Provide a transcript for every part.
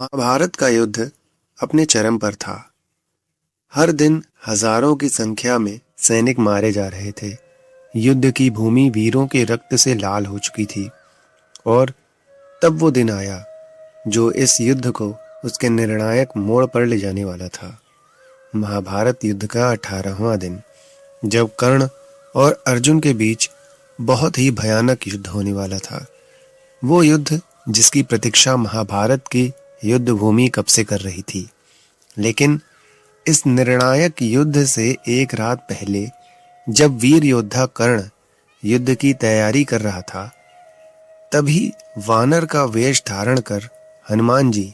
महाभारत का युद्ध अपने चरम पर था। हर दिन हजारों की संख्या में सैनिक मारे जा रहे थे। युद्ध की भूमि वीरों के रक्त से लाल हो चुकी थी और तब वो दिन आया जो इस युद्ध को उसके निर्णायक मोड़ पर ले जाने वाला था। महाभारत युद्ध का 18वां दिन, जब कर्ण और अर्जुन के बीच बहुत ही भयानक युद्ध होने वाला था। वो युद्ध जिसकी प्रतीक्षा महाभारत की युद्ध भूमि कब से कर रही थी। लेकिन इस निर्णायक युद्ध से एक रात पहले, जब वीर योद्धा कर्ण युद्ध की तैयारी कर रहा था, तभी वानर का वेश धारण कर हनुमान जी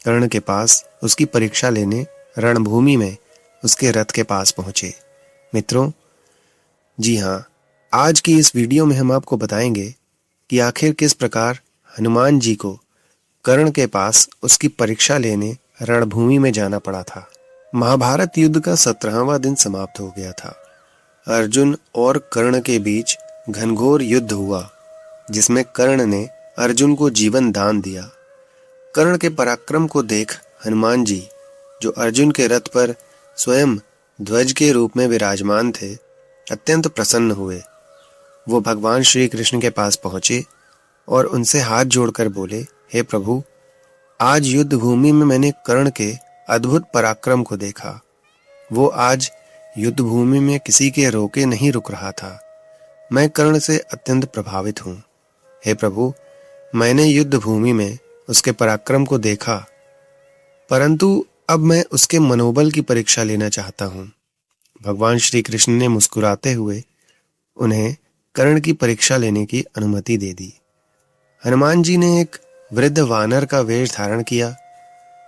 कर्ण के पास उसकी परीक्षा लेने रणभूमि में उसके रथ के पास पहुंचे। मित्रों, जी हाँ, आज की इस वीडियो में हम आपको बताएंगे कि आखिर किस प्रकार हनुमान जी को कर्ण के पास उसकी परीक्षा लेने रणभूमि में जाना पड़ा था। महाभारत युद्ध का 17वां दिन समाप्त हो गया था। अर्जुन और कर्ण के बीच घनघोर युद्ध हुआ, जिसमें कर्ण ने अर्जुन को जीवन दान दिया। कर्ण के पराक्रम को देख हनुमान जी, जो अर्जुन के रथ पर स्वयं ध्वज के रूप में विराजमान थे, अत्यंत प्रसन्न हुए। वो भगवान श्री कृष्ण के पास पहुंचे और उनसे हाथ जोड़कर बोले, हे प्रभु, आज युद्ध भूमि में मैंने कर्ण के अद्भुत पराक्रम को देखा। वो आज युद्ध भूमि में किसी के रोके नहीं रुक रहा था। मैं कर्ण से अत्यंत प्रभावित हूँ। हे प्रभु, मैंने युद्ध भूमि में उसके पराक्रम को देखा, परंतु अब मैं उसके मनोबल की परीक्षा लेना चाहता हूँ। भगवान श्री कृष्ण ने मुस्कुराते हुए उन्हें कर्ण की परीक्षा लेने की अनुमति दे दी। हनुमान जी ने एक वृद्ध वानर का वेश धारण किया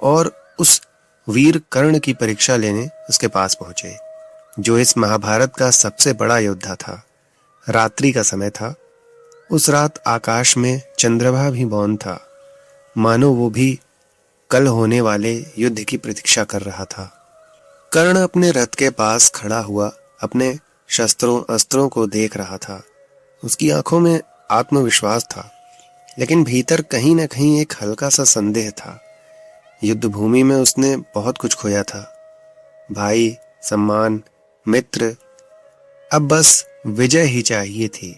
और उस वीर कर्ण की परीक्षा लेने उसके पास पहुंचे, जो इस महाभारत का सबसे बड़ा योद्धा था। रात्रि का समय था। उस रात आकाश में चंद्रमा भी मौन था, मानो वो भी कल होने वाले युद्ध की प्रतीक्षा कर रहा था। कर्ण अपने रथ के पास खड़ा हुआ अपने शस्त्रों अस्त्रों को देख रहा था। उसकी आंखों में आत्मविश्वास था, लेकिन भीतर कहीं न कहीं एक हल्का सा संदेह था। युद्ध भूमि में उसने बहुत कुछ खोया था, भाई, सम्मान, मित्र। अब बस विजय ही चाहिए थी।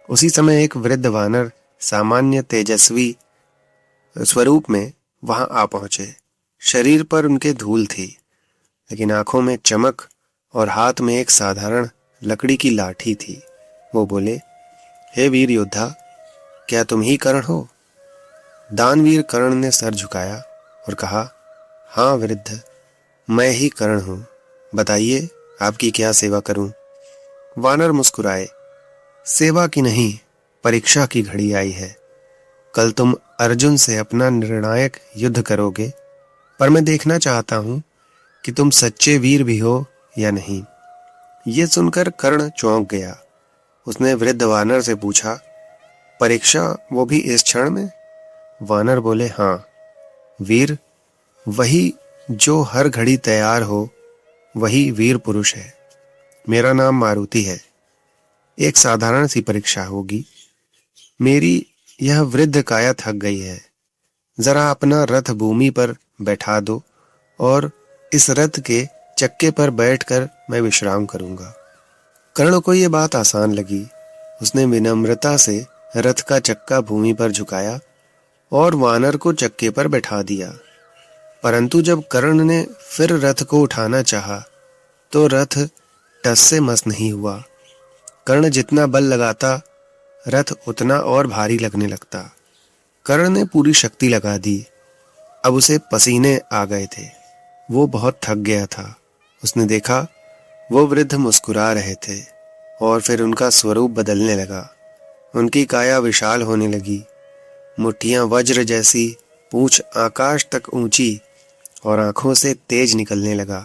उसी समय एक वृद्ध वानर सामान्य तेजस्वी स्वरूप में वहां आ पहुंचे। शरीर पर उनके धूल थी, लेकिन आंखों में चमक और हाथ में एक साधारण लकड़ी की लाठी थी। वो बोले, हे वीर योद्धा, क्या तुम ही कर्ण हो? दानवीर कर्ण ने सर झुकाया और कहा, हाँ वृद्ध, मैं ही कर्ण हूं। बताइए, आपकी क्या सेवा करूं? वानर मुस्कुराए, सेवा की नहीं, परीक्षा की घड़ी आई है। कल तुम अर्जुन से अपना निर्णायक युद्ध करोगे, पर मैं देखना चाहता हूं कि तुम सच्चे वीर भी हो या नहीं। ये सुनकर कर्ण चौंक गया। उसने वृद्ध वानर से पूछा, परीक्षा, वो भी इस क्षण में? वानर बोले, हाँ वीर, वही जो हर घड़ी तैयार हो, वही वीर पुरुष है। मेरा नाम मारुति है। एक साधारण सी परीक्षा होगी। मेरी यह वृद्ध काया थक गई है। जरा अपना रथ भूमि पर बैठा दो और इस रथ के चक्के पर बैठकर मैं विश्राम करूंगा। कर्ण को यह बात आसान लगी। उसने विनम्रता से रथ का चक्का भूमि पर झुकाया और वानर को चक्के पर बैठा दिया। परंतु जब कर्ण ने फिर रथ को उठाना चाहा, तो रथ टस से मस नहीं हुआ। कर्ण जितना बल लगाता, रथ उतना और भारी लगने लगता। कर्ण ने पूरी शक्ति लगा दी। अब उसे पसीने आ गए थे। वो बहुत थक गया था। उसने देखा, वो वृद्ध मुस्कुरा रहे थे और फिर उनका स्वरूप बदलने लगा। उनकी काया विशाल होने लगी। मुट्ठियां वज्र जैसी, पूंछ आकाश तक ऊंची और आंखों से तेज निकलने लगा।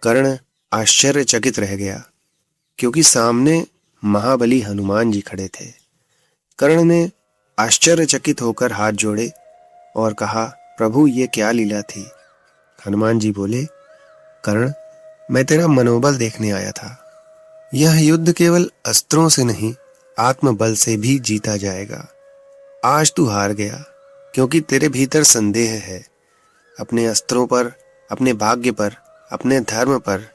कर्ण आश्चर्यचकित रह गया, क्योंकि सामने महाबली हनुमान जी खड़े थे। कर्ण ने आश्चर्यचकित होकर हाथ जोड़े और कहा, प्रभु, ये क्या लीला थी? हनुमान जी बोले, कर्ण, मैं तेरा मनोबल देखने आया था। यह युद्ध केवल अस्त्रों से नहीं, आत्मबल से भी जीता जाएगा। आज तू हार गया, क्योंकि तेरे भीतर संदेह है। अपने अस्त्रों पर, अपने भाग्य पर, अपने धर्म पर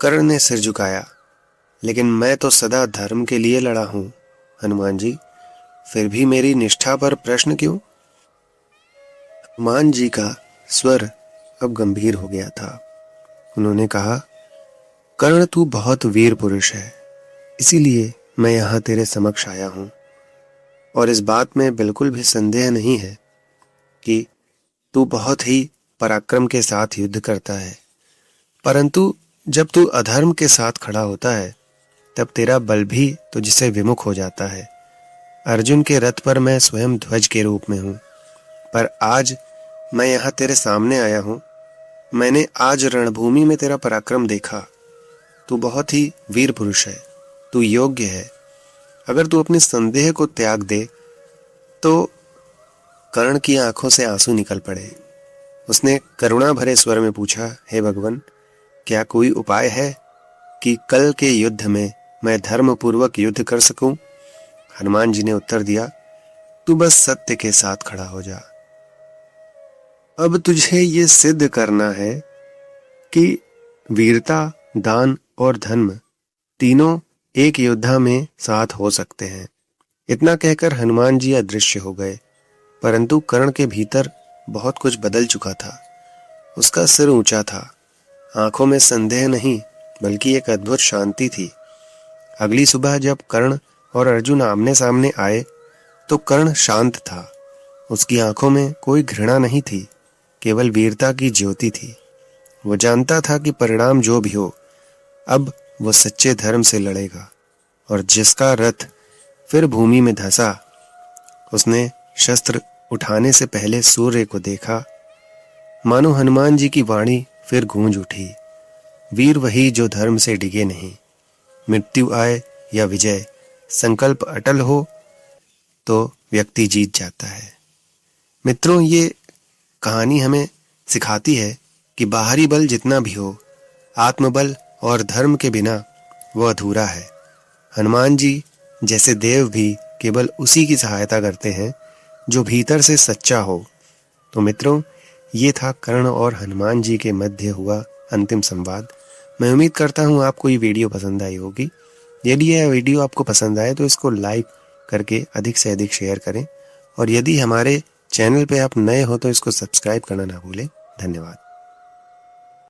कर्ण ने सिर झुकाया। लेकिन मैं तो सदा धर्म के लिए लड़ा हूं हनुमान जी, फिर भी मेरी निष्ठा पर प्रश्न क्यों? हनुमान जी का स्वर अब गंभीर हो गया था। उन्होंने कहा, कर्ण तू बहुत वीर पुरुष है, इसीलिए मैं यहां तेरे समक्ष आया हूं। और इस बात में बिल्कुल भी संदेह नहीं है कि तू बहुत ही पराक्रम के साथ युद्ध करता है, परंतु जब तू अधर्म के साथ खड़ा होता है तब तेरा बल भी तुझसे विमुख हो जाता है। अर्जुन के रथ पर मैं स्वयं ध्वज के रूप में हूं, पर आज मैं यहां तेरे सामने आया हूं। मैंने आज रणभूमि में तेरा पराक्रम देखा। तू बहुत ही वीर पुरुष है, तू योग्य है। अगर तू अपने संदेह को त्याग दे तो कर्ण की आंखों से आंसू निकल पड़े। उसने करुणा भरे स्वर में पूछा, हे भगवान, क्या कोई उपाय है कि कल के युद्ध में मैं धर्मपूर्वक युद्ध कर सकूं? हनुमान जी ने उत्तर दिया, तू बस सत्य के साथ खड़ा हो जा। अब तुझे ये सिद्ध करना है कि वीरता, दान और धर्म तीनों एक योद्धा में साथ हो सकते हैं। इतना कहकर हनुमान जी अदृश्य हो गए, परंतु कर्ण के भीतर बहुत कुछ बदल चुका था। उसका सिर ऊंचा था, आंखों में संदेह नहीं बल्कि एक अद्भुत शांति थी। अगली सुबह जब कर्ण और अर्जुन आमने सामने आए तो कर्ण शांत था। उसकी आंखों में कोई घृणा नहीं थी, केवल वीरता की ज्योति थी। वो जानता था कि परिणाम जो भी हो, अब वो सच्चे धर्म से लड़ेगा। और जिसका रथ फिर भूमि में धंसा, उसने शस्त्र उठाने से पहले सूर्य को देखा। मानो हनुमान जी की वाणी फिर गूंज उठी, वीर वही जो धर्म से डिगे नहीं। मृत्यु आए या विजय, संकल्प अटल हो तो व्यक्ति जीत जाता है। मित्रों, ये कहानी हमें सिखाती है कि बाहरी बल जितना भी हो, आत्मबल और धर्म के बिना वह अधूरा है। हनुमान जी जैसे देव भी केवल उसी की सहायता करते हैं जो भीतर से सच्चा हो। तो मित्रों, ये था कर्ण और हनुमान जी के मध्य हुआ अंतिम संवाद। मैं उम्मीद करता हूँ आपको ये वीडियो पसंद आई होगी। यदि यह वीडियो आपको पसंद आए तो इसको लाइक करके अधिक से अधिक शेयर करें, और यदि हमारे चैनल पे आप नए हो तो इसको सब्सक्राइब करना ना भूलें। धन्यवाद।